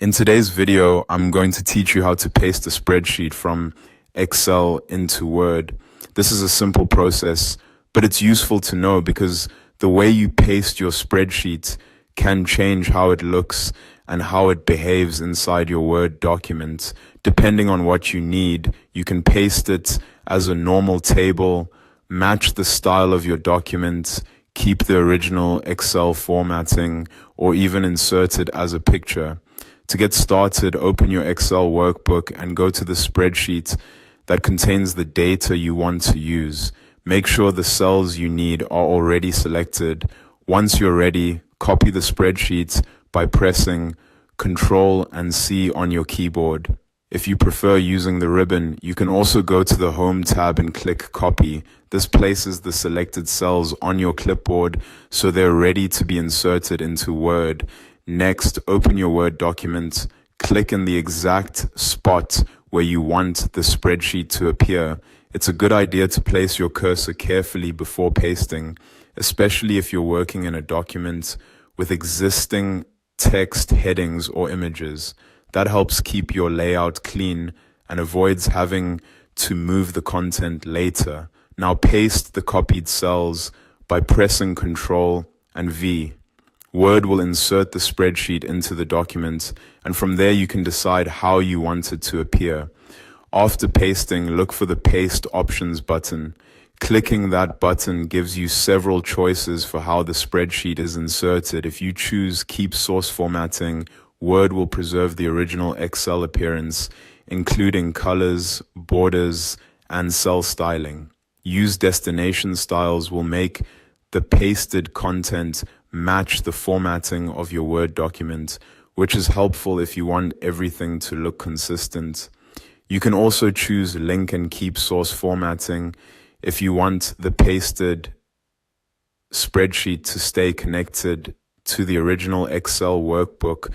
In today's video, I'm going to teach you how to paste a spreadsheet from Excel into Word. This is a simple process, but it's useful to know because the way you paste your spreadsheet can change how it looks and how it behaves inside your Word document. Depending on what you need, you can paste it as a normal table, match the style of your document, keep the original Excel formatting, or even insert it as a picture. To get started, open your Excel workbook and go to the spreadsheet that contains the data you want to use. Make sure the cells you need are already selected. Once you're ready, copy the spreadsheet by pressing Ctrl and C on your keyboard. If you prefer using the ribbon, you can also go to the Home tab and click Copy. This places the selected cells on your clipboard so they're ready to be inserted into Word. Next, open your Word document, click in the exact spot where you want the spreadsheet to appear. It's a good idea to place your cursor carefully before pasting, especially if you're working in a document with existing text, headings, or images. That helps keep your layout clean and avoids having to move the content later. Now paste the copied cells by pressing Ctrl and V. Word will insert the spreadsheet into the document, and from there you can decide how you want it to appear. After pasting, look for the Paste Options button. Clicking that button gives you several choices for how the spreadsheet is inserted. If you choose Keep Source Formatting, Word will preserve the original Excel appearance, including colors, borders, and cell styling. Use Destination Styles will make the pasted content match the formatting of your Word document, which is helpful if you want everything to look consistent. You can also choose Link and Keep Source Formatting if you want the pasted spreadsheet to stay connected to the original Excel workbook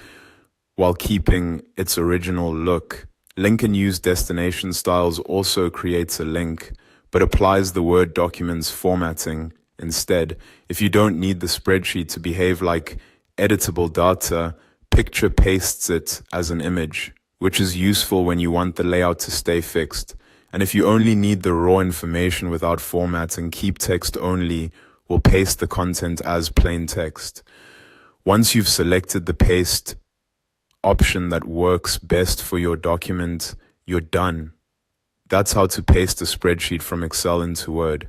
while keeping its original look. Link and Use Destination Styles also creates a link, but applies the Word document's formatting instead. If you don't need the spreadsheet to behave like editable data, Picture pastes it as an image, which is useful when you want the layout to stay fixed. And if you only need the raw information without formatting, Keep Text Only will paste the content as plain text. Once you've selected the paste option that works best for your document, you're done. That's how to paste a spreadsheet from Excel into Word.